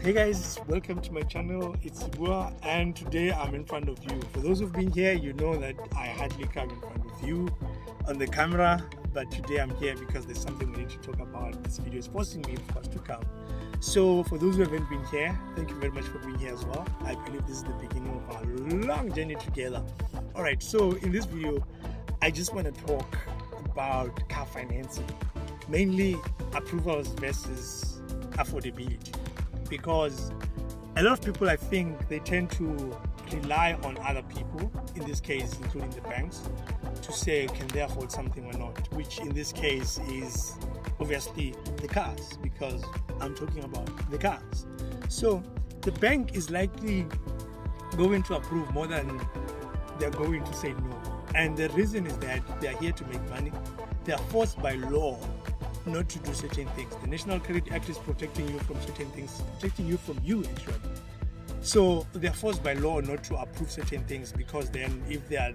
Hey guys, welcome to my channel. It's Ibua, and today I'm in front of you. For those who've been here, you know that I hardly come in front of you on the camera, but today I'm here because there's something we need to talk about. This video is forcing me, of course, to come. So for those who haven't been here, thank you very much for being here as well. I believe this is the beginning of our long journey together. Alright, so in this video, I just want to talk about car financing, mainly approvals versus affordability. Because a lot of people, I think, they tend to rely on other people, in this case including the banks, to say can they afford something or not, which in this case is obviously the cars, because I'm talking about the cars. So the bank is likely going to approve more than they're going to say no, and the reason is that they're here to make money. They are forced by law not to do certain things. The National Credit Act is protecting you from certain things, protecting you from you actually. So they're forced by law not to approve certain things, because then if they are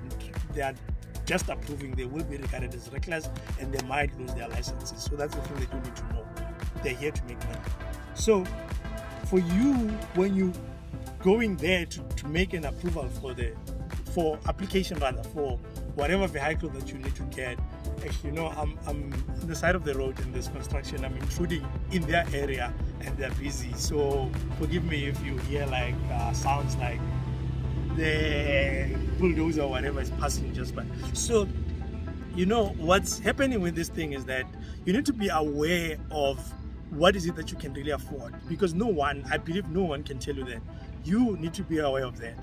just approving, they will be regarded as reckless and they might lose their licenses. So that's the thing they do need to know. They're here to make money. So for you, when you going there to make an approval for application rather for whatever vehicle that you need to get, actually, you know, I'm on the side of the road in this construction. I'm intruding in their area and they're busy. So forgive me if you hear like sounds like the bulldozer or whatever is passing just by. So, you know, what's happening with this thing is that you need to be aware of what is it that you can really afford, because I believe no one can tell you that. You need to be aware of that.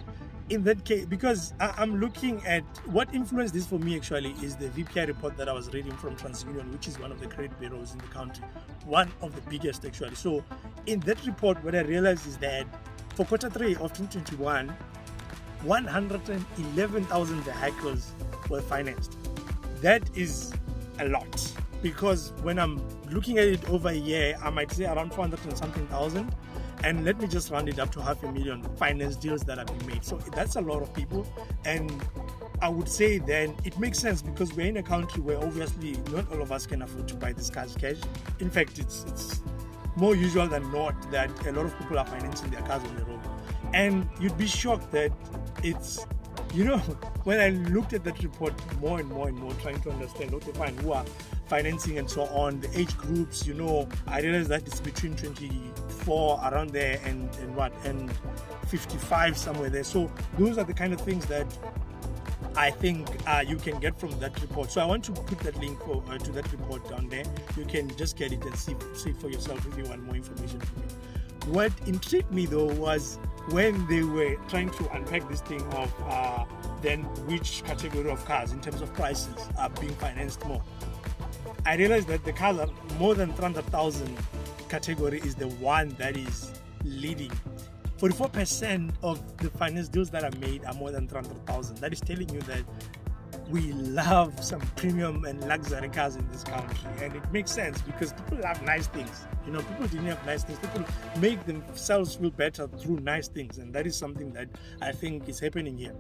In that case, because I'm looking at what influenced this for me actually is the VPI report that I was reading from TransUnion, which is one of the credit bureaus in the country, one of the biggest actually. So in that report, what I realized is that for Q3 of 2021, 111,000 vehicles were financed. That is a lot, because when I'm looking at it over a year, I might say around 400 and something thousand. And let me just round it up to 500,000 finance deals that have been made. So that's a lot of people. And I would say then it makes sense, because we're in a country where obviously not all of us can afford to buy these cars cash. In fact, it's more usual than not that a lot of people are financing their cars on the road. And you'd be shocked that it's, you know, when I looked at that report more and more, trying to understand, okay, fine, who are financing and so on, the age groups, you know, I realized that it's between 24 around there and 55 somewhere there. So those are the kind of things that I think you can get from that report. So I want to put that link to that report down there. You can just get it and see for yourself if you want more information from me. What intrigued me though was when they were trying to unpack this thing of then which category of cars in terms of prices are being financed more. I realized that the cars are more than 300,000 category is the one that is leading. 44% of the finance deals that are made are more than 300,000. That is telling you that we love some premium and luxury cars in this country, and it makes sense because people love nice things. You know, people didn't have nice things. People make themselves feel better through nice things, and that is something that I think is happening here.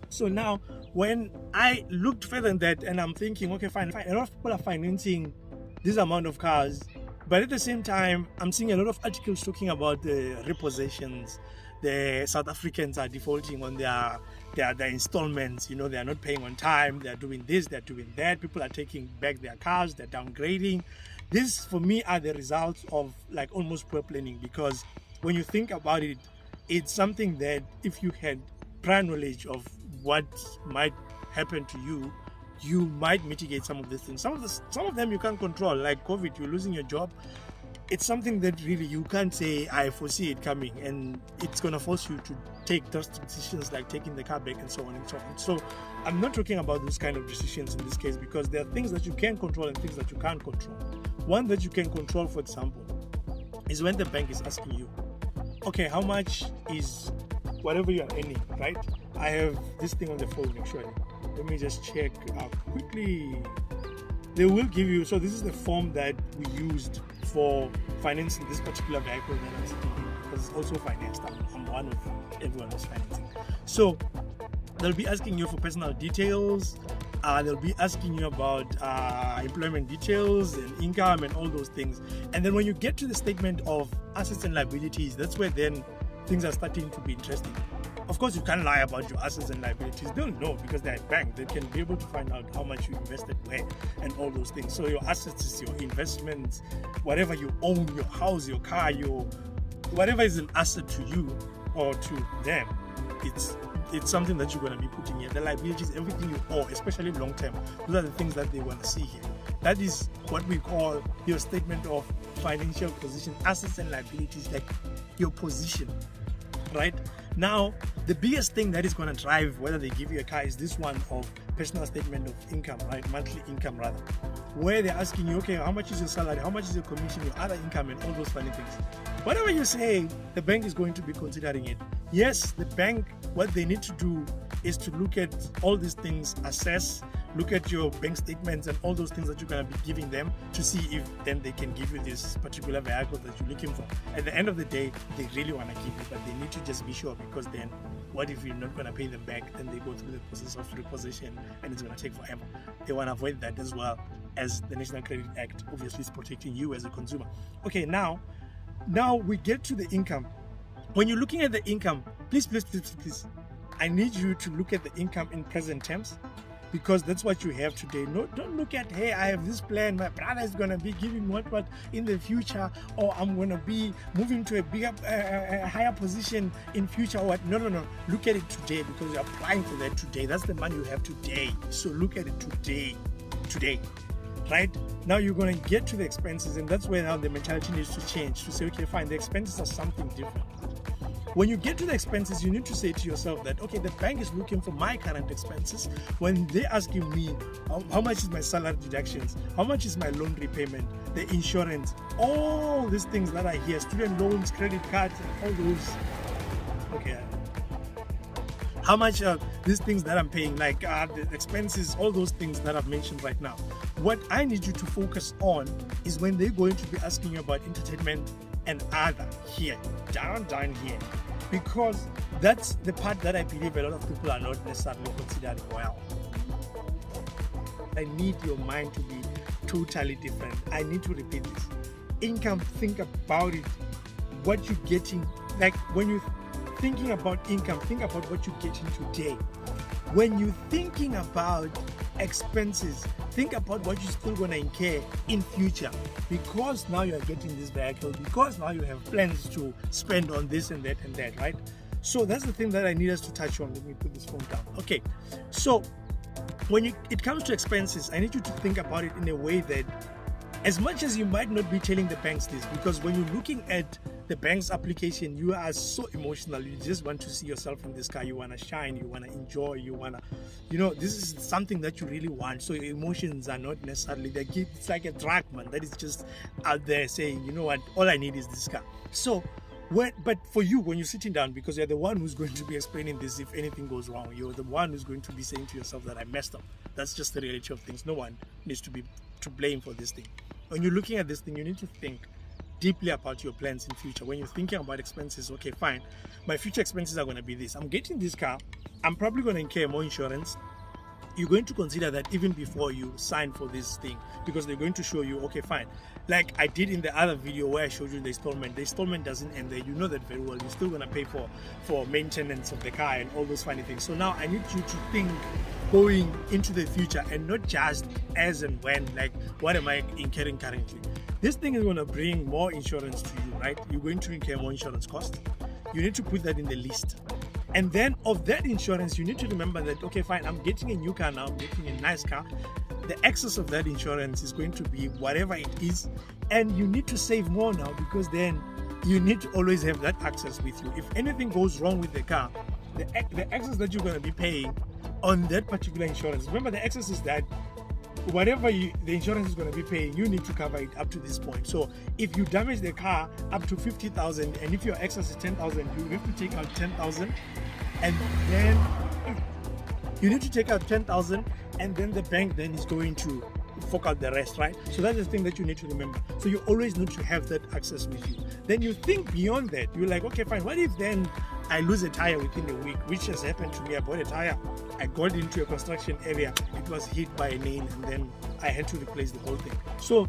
So now, when I looked further than that, and I'm thinking, okay, fine, a lot of people are financing this amount of cars, but at the same time, I'm seeing a lot of articles talking about the repossessions. The South Africans are defaulting on their installments. You know, they are not paying on time. They are doing this, they are doing that. People are taking back their cars. They're downgrading. This, for me, are the results of like almost poor planning, because when you think about it, it's something that if you had prior knowledge of what might happen to you, you might mitigate some of these things. Some of them you can't control, like COVID, you're losing your job. It's something that really you can't say, I foresee it coming, and it's going to force you to take drastic decisions like taking the car back and so on and so on. So I'm not talking about those kind of decisions in this case, because there are things that you can control and things that you can't control. One that you can control, for example, is when the bank is asking you, okay, how much is whatever you are earning, right? I have this thing on the phone actually. Let me just check quickly. They will give you, so this is the form that we used for financing this particular vehicle that I'm sitting in, because it's also financed. I'm one of everyone who's financing. So they'll be asking you for personal details, They'll be asking you about employment details and income and all those things. And then when you get to the statement of assets and liabilities, that's where then things are starting to be interesting. Of course, you can't lie about your assets and liabilities. They'll know because they're a bank. They can be able to find out how much you invested where and all those things. So your assets is your investments, whatever you own, your house, your car, your whatever is an asset to you or to them. It's something that you're going to be putting here. The liabilities, everything you owe, especially long term, those are the things that they want to see here. That is what we call your statement of financial position, assets and liabilities, like your position, right? Now, the biggest thing that is going to drive whether they give you a car is this one of personal statement of income, right? Monthly income rather, where they're asking you, okay, how much is your salary? How much is your commission, your other income, and all those funny things. Whatever you say, the bank is going to be considering it. Yes, the bank, what they need to do is to look at all these things, assess, look at your bank statements and all those things that you're going to be giving them to see if then they can give you this particular vehicle that you're looking for. At the end of the day, they really want to give you, but they need to just be sure, because then what if you're not going to pay them back? Then they go through the process of repossession and it's going to take forever. They want to avoid that as well, as the National Credit Act obviously is protecting you as a consumer. Okay, now we get to the income. When you're looking at the income, please, I need you to look at the income in present terms, because that's what you have today. No, don't look at, hey, I have this plan, my brother is going to be giving what in the future, or I'm going to be moving to a bigger, higher position in future, or what. No. Look at it today, because you're applying for that today. That's the money you have today. So look at it today. Right? Now you're going to get to the expenses, and that's where now the mentality needs to change, to say, okay, fine, the expenses are something different. When you get to the expenses, you need to say to yourself that, okay, the bank is looking for my current expenses. When they're asking me how much is my salary deductions, how much is my loan repayment, the insurance, all these things that are here, student loans, credit cards, and all those. Okay, how much are these things that I'm paying, like the expenses, all those things that I've mentioned right now. What I need you to focus on is when they're going to be asking you about entertainment and other here, down here, because that's the part that I believe a lot of people are not necessarily considering well. I need your mind to be totally different. I need to repeat this. Income, think about it, what you're getting. Like when you're thinking about income, think about what you're getting today. When you're thinking about expenses, think about what you're still going to incur in future, because now you're getting this vehicle, because now you have plans to spend on this and that, right? So that's the thing that I need us to touch on. Let me put this phone down. Okay, so when it comes to expenses, I need you to think about it in a way that, as much as you might not be telling the banks this, because when you're looking at the bank's application, you are so emotional. You just want to see yourself in this car. You want to shine. You want to enjoy. You want to, this is something that you really want. So your emotions are not necessarily there. It's like a drug, man, that is just out there saying, you know what, all I need is this car. So but for you, when you're sitting down, because you're the one who's going to be explaining this if anything goes wrong, you're the one who's going to be saying to yourself that I messed up. That's just the reality of things. No one needs to be to blame for this thing. When you're looking at this thing, you need to think deeply about your plans in future. When you're thinking about expenses, okay, fine, my future expenses are going to be this. I'm getting this car, I'm probably going to incur more insurance. You're going to consider that even before you sign for this thing, because they're going to show you, okay, fine, like I did in the other video where I showed you the installment doesn't end there. You know that very well. You're still going to pay for maintenance of the car and all those funny things. So now I need you to think going into the future, and not just as and when, like what am I incurring currently. This thing is going to bring more insurance to you, right? You're going to incur more insurance costs. You need to put that in the list. And then of that insurance, you need to remember that, okay, fine, I'm getting a new car now, I'm getting a nice car. The excess of that insurance is going to be whatever it is. And you need to save more now, because then you need to always have that access with you. If anything goes wrong with the car, the excess that you're going to be paying on that particular insurance, remember the excess is that whatever the insurance is going to be paying, you need to cover it up to this point. So if you damage the car up to 50,000, and if your excess is 10,000, you have to take out 10,000, and then you need to take out 10,000, and then the bank then is going to fork out the rest, right? So that's the thing that you need to remember. So you always need to have that access with you. Then you think beyond that. You're like, okay, fine, what if then I lose a tire within a week, which has happened to me. I bought a tire, I got into a construction area, it was hit by a nail, and then I had to replace the whole thing. So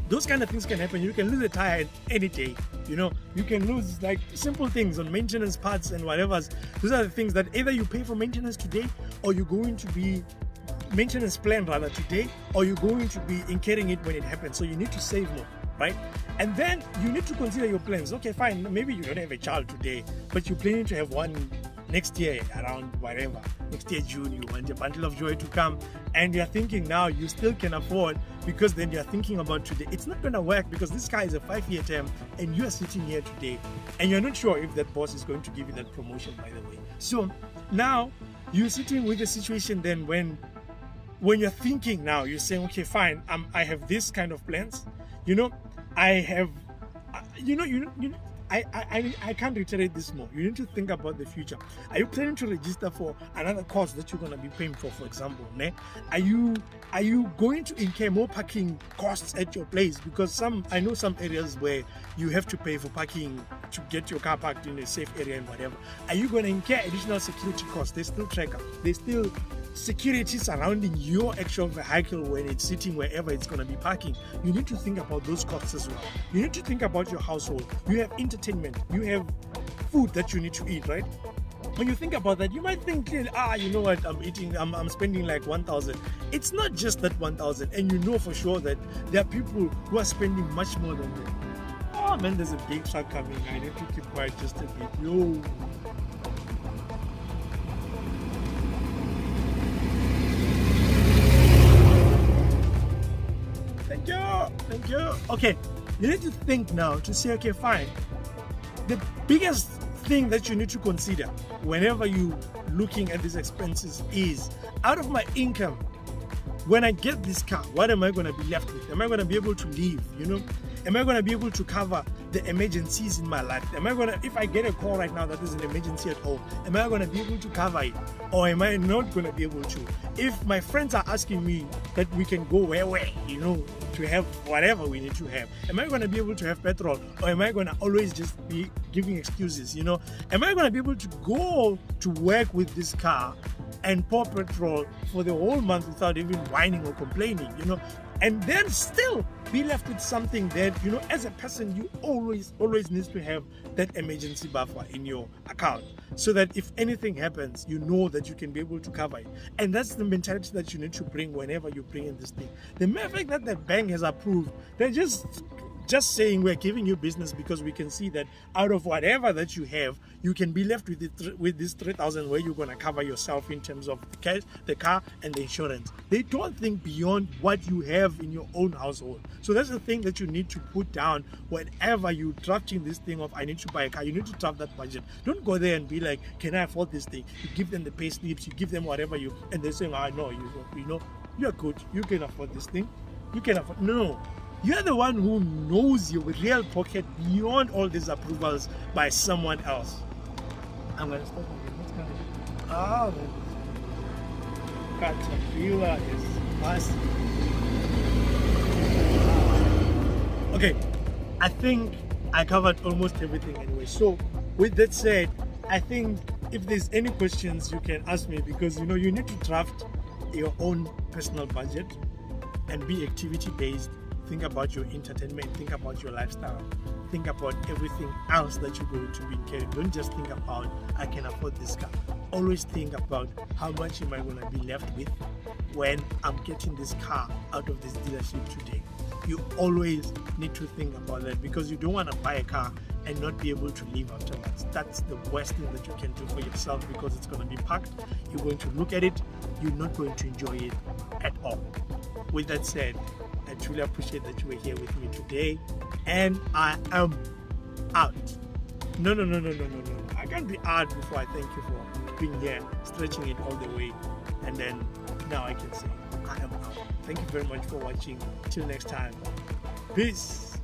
those kind of things can happen. You can lose a tire any day. You can lose like simple things on maintenance parts and whatever. Those are the things that either you pay for maintenance today, or you're going to be maintenance plan rather today, or you're going to be incurring it when it happens. So you need to save more, right? And then you need to consider your plans. Okay, fine, maybe you don't have a child today, but you're planning to have one next year around whatever. Next year June, you want a bundle of joy to come, and you're thinking now you still can afford, because then you're thinking about today. It's not going to work because this car is a 5-year term, and you're sitting here today and you're not sure if that boss is going to give you that promotion, by the way. So now you're sitting with a situation then when you're thinking now, you're saying, okay, fine, I have this kind of plans. I have, I can't reiterate this more. You need to think about the future. Are you planning to register for another course that you're going to be paying for example? Are you going to incur more parking costs at your place? Because I know some areas where you have to pay for parking to get your car parked in a safe area and whatever. Are you going to incur additional security costs? There's still tracker. There's still security surrounding your actual vehicle when it's sitting wherever it's going to be parking. You need to think about those costs as well. You need to think about your household. You have entertainment, you have food that you need to eat, right? When you think about that, you might think, you know what, I'm spending like 1,000. It's not just that 1,000, and you know for sure that there are people who are spending much more than that. Oh man, there's a big truck coming. I need to keep quiet just a bit. Yo. Thank you. Okay, you need to think now to say, okay, fine. The biggest thing that you need to consider whenever you looking at these expenses is, out of my income, when I get this car, what am I going to be left with? Am I going to be able to live? Am I going to be able to cover the emergencies in my life? If I get a call right now that is an emergency at home, am I going to be able to cover it? Or am I not going to be able to? If my friends are asking me that we can go where, to have whatever we need to have, am I going to be able to have petrol? Or am I going to always just be giving excuses? Am I going to be able to go to work with this car and pour petrol for the whole month without even whining or complaining? And then still be left with something that, as a person, you always need to have that emergency buffer in your account, so that if anything happens, you know that you can be able to cover it. And that's the mentality that you need to bring whenever you bring in this thing. The mere fact that the bank has approved, they're just saying we're giving you business because we can see that out of whatever that you have, you can be left with this 3,000 where you're going to cover yourself in terms of the car and the insurance. They don't think beyond what you have in your own household. So that's the thing that you need to put down whenever you're drafting this thing of, I need to buy a car. You need to draft that budget. Don't go there and be like, can I afford this thing? You give them the pay slips, you give them whatever and they're saying, no, you're good, you can afford this thing. You can afford. No. You're the one who knows your real pocket beyond all these approvals by someone else. I'm going to stop again. What's going on? Caterpillar is massive. Okay, I think I covered almost everything anyway. So, with that said, I think if there's any questions, you can ask me, because you need to draft your own personal budget and be activity based. Think about your entertainment, think about your lifestyle, think about everything else that you're going to be carrying. Don't just think about, I can afford this car. Always think about, how much am I going to be left with when I'm getting this car out of this dealership today. You always need to think about that, because you don't want to buy a car and not be able to live afterwards. That's the worst thing that you can do for yourself, because it's going to be packed. You're going to look at it, you're not going to enjoy it at all. With that said, I truly appreciate that you were here with me today, and I am out. No. I can't be out before I thank you for being here, stretching it all the way, and then now I can say I am out. Thank you very much for watching. Till next time, peace.